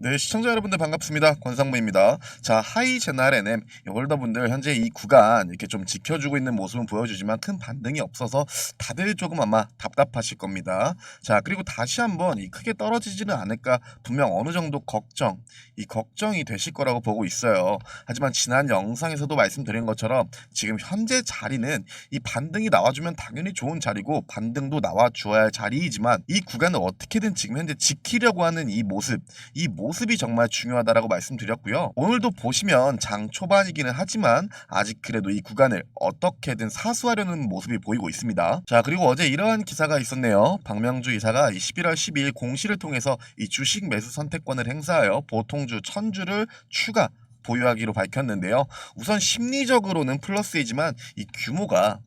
네, 시청자 여러분들 반갑습니다. 권상무입니다. 자, 하이 제날 NM 홀더분들 현재 이 구간 이렇게 좀 지켜주고 있는 모습은 보여주지만 큰 반등이 없어서 다들 조금 아마 답답하실 겁니다. 자, 그리고 다시 한번 이 크게 떨어지지는 않을까 분명 어느 정도 걱정이 되실 거라고 보고 있어요. 하지만 지난 영상에서도 말씀드린 것처럼 지금 현재 자리는 이 반등이 나와주면 당연히 좋은 자리고 반등도 나와주어야 할 자리이지만 이 구간을 어떻게든 지금 현재 지키려고 하는 이 모습이 정말 중요하다라고 말씀드렸고요. 오늘도 보시면 장 초반이기는 하지만 아직 그래도 이 구간을 어떻게든 사수하려는 모습이 보이고 있습니다. 자, 그리고 어제 이러한 기사가 있었네요. 박명주 이사가 11월 12일 공시를 통해서 이 주식 매수 선택권을 행사하여 보통주 1000주를 추가 보유하기로 밝혔는데요. 우선 심리적으로는 플러스이지만 이 규모가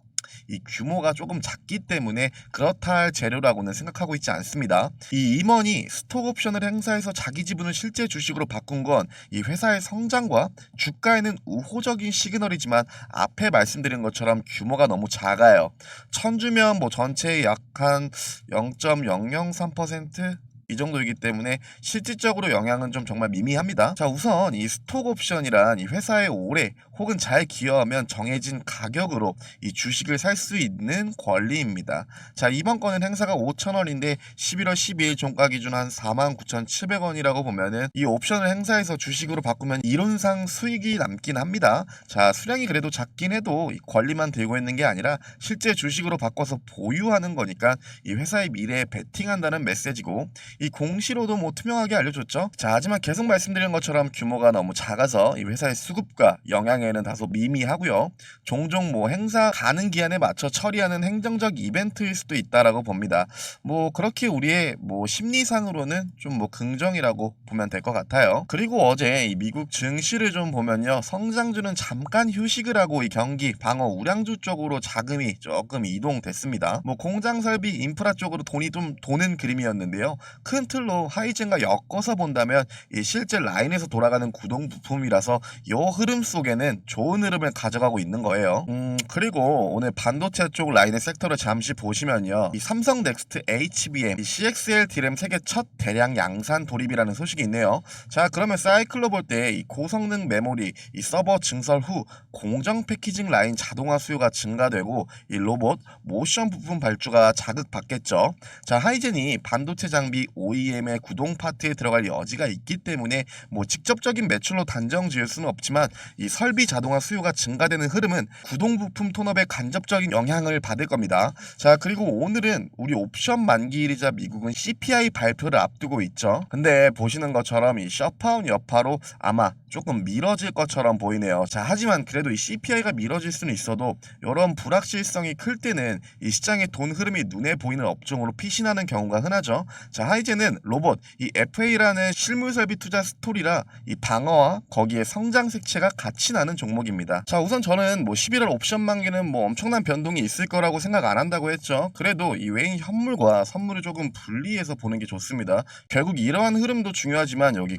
조금 작기 때문에 그렇다 할 재료라고는 생각하고 있지 않습니다. 이 임원이 스톡 옵션을 행사해서 자기 지분을 실제 주식으로 바꾼 건 이 회사의 성장과 주가에는 우호적인 시그널이지만 앞에 말씀드린 것처럼 규모가 너무 작아요. 천주면 뭐 전체의 약 한 0.003%? 이 정도이기 때문에 실질적으로 영향은 좀 정말 미미합니다. 자, 우선 이 스톡 옵션이란 이 회사에 오래 혹은 잘 기여하면 정해진 가격으로 이 주식을 살 수 있는 권리입니다. 자, 이번 건은 행사가 5,000원인데 11월 12일 종가 기준 한 49,700원이라고 보면은 이 옵션을 행사해서 주식으로 바꾸면 이론상 수익이 남긴 합니다. 자, 수량이 그래도 작긴 해도 이 권리만 들고 있는 게 아니라 실제 주식으로 바꿔서 보유하는 거니까 이 회사의 미래에 베팅한다는 메시지고 이 공시로도 뭐 투명하게 알려줬죠. 자, 하지만 계속 말씀드린 것처럼 규모가 너무 작아서 이 회사의 수급과 영향에는 다소 미미하고요. 종종 뭐 행사 가는 기한에 맞춰 처리하는 행정적 이벤트일 수도 있다라고 봅니다. 뭐 그렇게 우리의 뭐 심리상으로는 좀 뭐 긍정이라고 보면 될 것 같아요. 그리고 어제 이 미국 증시를 좀 보면요, 성장주는 잠깐 휴식을 하고 이 경기 방어 우량주 쪽으로 자금이 조금 이동됐습니다. 뭐 공장 설비 인프라 쪽으로 돈이 좀 도는 그림이었는데요. 큰 틀로 하이젠과 엮어서 본다면 이 실제 라인에서 돌아가는 구동 부품이라서 이 흐름 속에는 좋은 흐름을 가져가고 있는 거예요. 그리고 오늘 반도체 쪽 라인의 섹터를 잠시 보시면요, 이 삼성 넥스트 HBM, 이 CXL D램 세계 첫 대량 양산 돌입이라는 소식이 있네요. 자, 그러면 사이클로 볼 때 이 고성능 메모리, 이 서버 증설 후 공정 패키징 라인 자동화 수요가 증가되고 이 로봇, 모션 부품 발주가 자극받겠죠. 자, 하이젠이 반도체 장비 OEM의 구동 파트에 들어갈 여지가 있기 때문에 뭐 직접적인 매출로 단정 지을 수는 없지만 이 설비 자동화 수요가 증가되는 흐름은 구동 부품 톤업에 간접적인 영향을 받을 겁니다. 자, 그리고 오늘은 우리 옵션 만기일이자 미국은 CPI 발표를 앞두고 있죠. 근데 보시는 것처럼 이 셧다운 여파로 아마 조금 미뤄질 것처럼 보이네요. 자, 하지만 그래도 이 CPI가 미뤄질 수는 있어도 이런 불확실성이 클 때는 이 시장의 돈 흐름이 눈에 보이는 업종으로 피신하는 경우가 흔하죠. 자, 하이젠은 로봇, 이 FA라는 실물 설비 투자 스토리라 이 방어와 거기에 성장 색채가 같이 나는 종목입니다. 자, 우선 저는 뭐 11월 옵션 만기는 뭐 엄청난 변동이 있을 거라고 생각 안 한다고 했죠. 그래도 이 외인 현물과 선물을 조금 분리해서 보는 게 좋습니다. 결국 이러한 흐름도 중요하지만 여기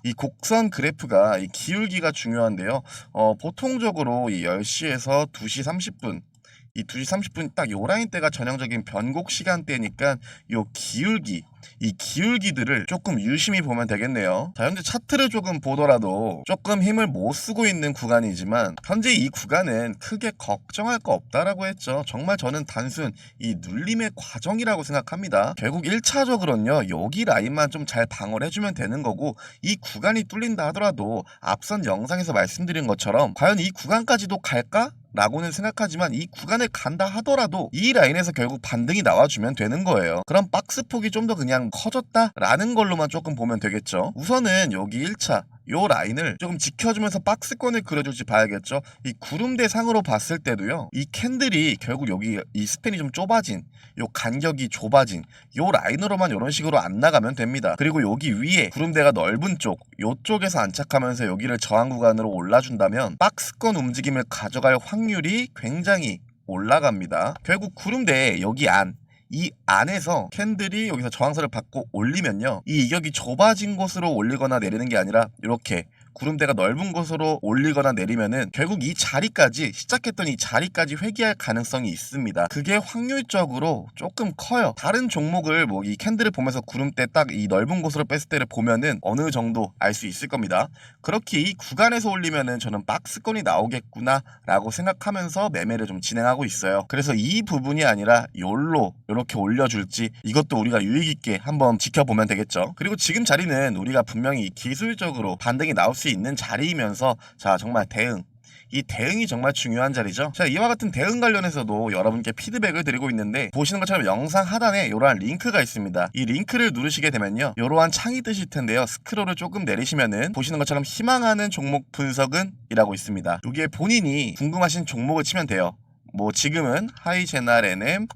이 곡선 그래프가 이 기울기가 중요한데요. 보통적으로 이 10시에서 2시 30분, 이 2시 30분 딱 요 라인 대가 전형적인 변곡 시간대니까 이 기울기들을 조금 유심히 보면 되겠네요. 자, 현재 차트를 조금 보더라도 조금 힘을 못 쓰고 있는 구간이지만 현재 이 구간은 크게 걱정할 거 없다라고 했죠. 정말 저는 단순 이 눌림의 과정이라고 생각합니다. 결국 1차적으로는요, 여기 라인만 좀 잘 방어를 해주면 되는 거고, 이 구간이 뚫린다 하더라도 앞선 영상에서 말씀드린 것처럼 과연 이 구간까지도 갈까? 라고는 생각하지만 이 구간을 간다 하더라도 이 라인에서 결국 반등이 나와주면 되는 거예요. 그럼 박스폭이 좀 더 그냥 커졌다라는 걸로만 조금 보면 되겠죠. 우선은 여기 1차 요 라인을 조금 지켜주면서 박스권을 그려줄지 봐야겠죠. 이 구름대 상으로 봤을 때도요, 이 캔들이 결국 여기 이 스팬이 좀 좁아진, 요 간격이 좁아진 요 라인으로만 이런 식으로 안 나가면 됩니다. 그리고 여기 위에 구름대가 넓은 쪽, 요쪽에서 안착하면서 여기를 저항 구간으로 올라준다면 박스권 움직임을 가져갈 확률이 굉장히 올라갑니다. 결국 구름대 이 안에서 캔들이 여기서 저항선을 받고 올리면요, 이 이격이 좁아진 곳으로 올리거나 내리는 게 아니라 이렇게 구름대가 넓은 곳으로 올리거나 내리면은 결국 이 자리까지 시작했던 이 자리까지 회귀할 가능성이 있습니다. 그게 확률적으로 조금 커요. 다른 종목을 뭐 이 캔들을 보면서 구름대 딱 이 넓은 곳으로 뺐을 때를 보면은 어느 정도 알 수 있을 겁니다. 그렇게 이 구간에서 올리면은 저는 박스권이 나오겠구나 라고 생각하면서 매매를 좀 진행하고 있어요. 그래서 이 부분이 아니라 요로 이렇게 올려줄지 이것도 우리가 유익 있게 한번 지켜보면 되겠죠. 그리고 지금 자리는 우리가 분명히 기술적으로 반등이 나올 수 있는 자리이면서 자 정말 이 대응이 정말 중요한 자리죠. 자, 이와 같은 대응 관련해서도 여러분께 피드백을 드리고 있는데 보시는 것처럼 영상 하단에 이러한 링크가 있습니다. 이 링크를 누르시게 되면요, 이러한 창이 뜨실 텐데요. 스크롤을 조금 내리시면은 보시는 것처럼 희망하는 종목 분석은 이라고 있습니다. 여기에 본인이 궁금하신 종목을 치면 돼요. 뭐 지금은 하이제날 NM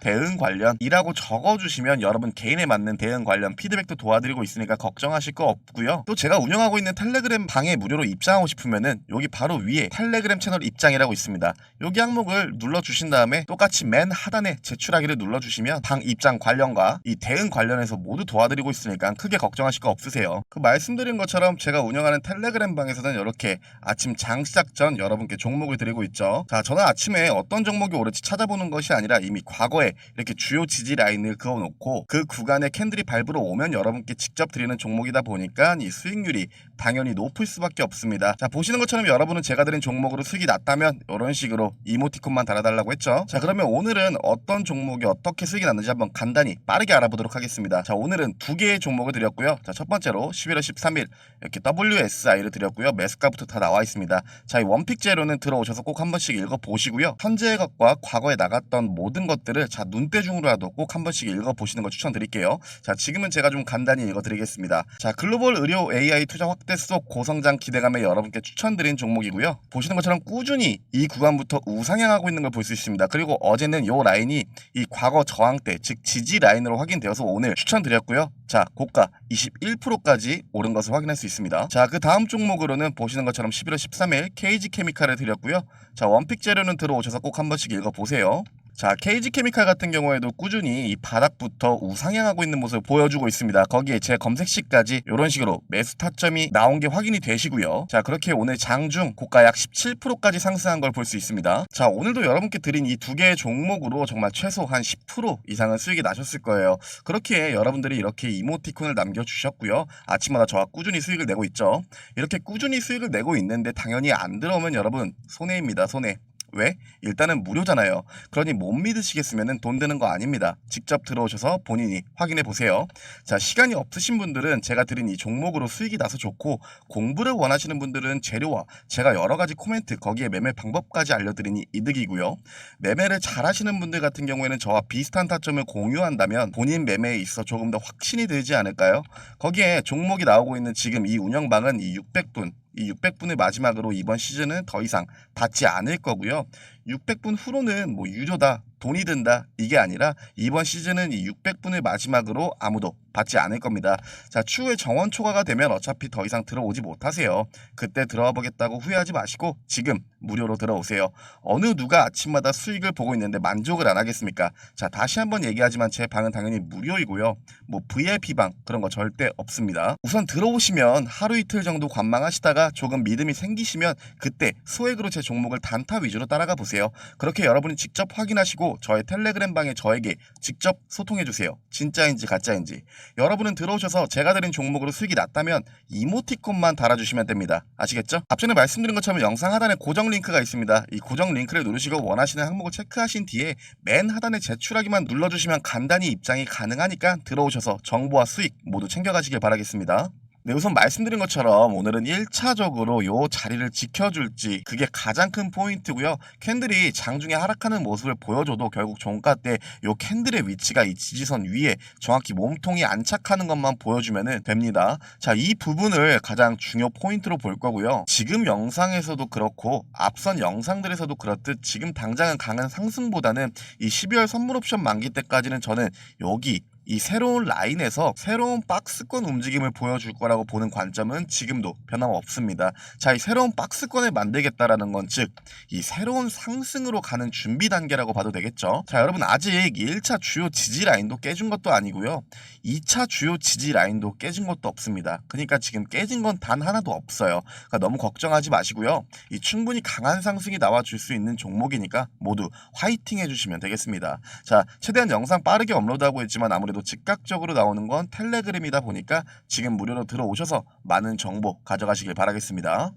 대응 관련이라고 적어주시면 여러분 개인에 맞는 대응 관련 피드백도 도와드리고 있으니까 걱정하실 거 없고요. 또 제가 운영하고 있는 텔레그램 방에 무료로 입장하고 싶으면은 여기 바로 위에 텔레그램 채널 입장이라고 있습니다. 여기 항목을 눌러주신 다음에 똑같이 맨 하단에 제출하기를 눌러주시면 방 입장 관련과 이 대응 관련해서 모두 도와드리고 있으니까 크게 걱정하실 거 없으세요. 그 말씀드린 것처럼 제가 운영하는 텔레그램 방에서는 이렇게 아침 장 시작 전 여러분께 종목을 드리고 있죠. 자, 저는 아침에 어떤 종목이 오를지 찾아보는 것이 아니라 이미 과거에 이렇게 주요 지지 라인을 그어놓고 그 구간에 캔들이 밟으러 오면 여러분께 직접 드리는 종목이다 보니까 이 수익률이 당연히 높을 수밖에 없습니다. 자, 보시는 것처럼 여러분은 제가 드린 종목으로 수익이 났다면 이런 식으로 이모티콘만 달아달라고 했죠. 자, 그러면 오늘은 어떤 종목이 어떻게 수익이 났는지 한번 간단히 빠르게 알아보도록 하겠습니다. 자, 오늘은 두 개의 종목을 드렸고요. 자, 첫 번째로 11월 13일 이렇게 WSI를 드렸고요. 매수가부터 다 나와 있습니다. 자, 이 원픽 재료는 들어오셔서 꼭 한 번씩 읽어보시고요. 현재의 것과 과거에 나갔던 모든 것들을 자, 눈대중으로라도 꼭 한 번씩 읽어보시는 거 추천드릴게요. 자, 지금은 제가 좀 간단히 읽어드리겠습니다. 자, 글로벌 의료 AI 투자 확대 속 고성장 기대감에 여러분께 추천드린 종목이고요. 보시는 것처럼 꾸준히 이 구간부터 우상향하고 있는 걸 볼 수 있습니다. 그리고 어제는 이 라인이 이 과거 저항대, 즉 지지 라인으로 확인되어서 오늘 추천드렸고요. 자, 고가 21%까지 오른 것을 확인할 수 있습니다. 자, 그 다음 종목으로는 보시는 것처럼 11월 13일 KG케미칼을 드렸고요. 자, 원픽 재료는 들어오셔서 꼭 한 번씩 읽어보세요. 자, KG케미칼 같은 경우에도 꾸준히 이 바닥부터 우상향하고 있는 모습을 보여주고 있습니다. 거기에 제 검색시까지 이런 식으로 매수 타점이 나온 게 확인이 되시고요. 자, 그렇게 오늘 장중 고가 약 17%까지 상승한 걸 볼 수 있습니다. 자, 오늘도 여러분께 드린 이 두 개의 종목으로 정말 최소 한 10% 이상은 수익이 나셨을 거예요. 그렇게 여러분들이 이렇게 이모티콘을 남겨주셨고요. 아침마다 저와 꾸준히 수익을 내고 있죠. 이렇게 꾸준히 수익을 내고 있는데 당연히 안 들어오면 여러분 손해입니다. 손해. 왜? 일단은 무료잖아요. 그러니 못 믿으시겠으면 돈 드는 거 아닙니다. 직접 들어오셔서 본인이 확인해 보세요. 자, 시간이 없으신 분들은 제가 드린 이 종목으로 수익이 나서 좋고, 공부를 원하시는 분들은 재료와 제가 여러 가지 코멘트 거기에 매매 방법까지 알려드리니 이득이고요. 매매를 잘 하시는 분들 같은 경우에는 저와 비슷한 타점을 공유한다면 본인 매매에 있어 조금 더 확신이 들지 않을까요? 거기에 종목이 나오고 있는 지금 이 운영방은 이 600분 이 600분을 마지막으로 이번 시즌은 더 이상 받지 않을 거고요. 600분 후로는 뭐 유료다, 돈이 든다 이게 아니라 이번 시즌은 이 600분을 마지막으로 아무도 받지 않을 겁니다. 자, 추후에 정원 초과가 되면 어차피 더 이상 들어오지 못하세요. 그때 들어와 보겠다고 후회하지 마시고 지금 무료로 들어오세요. 어느 누가 아침마다 수익을 보고 있는데 만족을 안 하겠습니까? 자, 다시 한번 얘기하지만 제 방은 당연히 무료이고요. 뭐 VIP 방 그런 거 절대 없습니다. 우선 들어오시면 하루 이틀 정도 관망하시다가 조금 믿음이 생기시면 그때 소액으로 제 종목을 단타 위주로 따라가 보세요. 그렇게 여러분이 직접 확인하시고 저의 텔레그램 방에 저에게 직접 소통해 주세요. 진짜인지 가짜인지. 여러분은 들어오셔서 제가 드린 종목으로 수익이 났다면 이모티콘만 달아주시면 됩니다. 아시겠죠? 앞전에 말씀드린 것처럼 영상 하단에 고정 링크가 있습니다. 이 고정 링크를 누르시고 원하시는 항목을 체크하신 뒤에 맨 하단에 제출하기만 눌러주시면 간단히 입장이 가능하니까 들어오셔서 정보와 수익 모두 챙겨가시길 바라겠습니다. 네, 우선 말씀드린 것처럼 오늘은 1차적으로 요 자리를 지켜줄지 그게 가장 큰 포인트고요. 캔들이 장중에 하락하는 모습을 보여줘도 결국 종가 때 요 캔들의 위치가 이 지지선 위에 정확히 몸통이 안착하는 것만 보여주면 됩니다. 자, 이 부분을 가장 중요 포인트로 볼 거고요. 지금 영상에서도 그렇고 앞선 영상들에서도 그렇듯 지금 당장은 강한 상승보다는 이 12월 선물 옵션 만기 때까지는 저는 여기 이 새로운 라인에서 새로운 박스권 움직임을 보여줄 거라고 보는 관점은 지금도 변함없습니다. 자, 이 새로운 박스권을 만들겠다라는 건 즉 이 새로운 상승으로 가는 준비 단계라고 봐도 되겠죠. 자, 여러분 아직 1차 주요 지지 라인도 깨진 것도 아니고요. 2차 주요 지지 라인도 깨진 것도 없습니다. 그러니까 지금 깨진 건 단 하나도 없어요. 그러니까 너무 걱정하지 마시고요. 이 충분히 강한 상승이 나와줄 수 있는 종목이니까 모두 화이팅 해주시면 되겠습니다. 자, 최대한 영상 빠르게 업로드하고 있지만 아무래도 즉각적으로 나오는 건 텔레그램이다 보니까 지금 무료로 들어오셔서 많은 정보 가져가시길 바라겠습니다.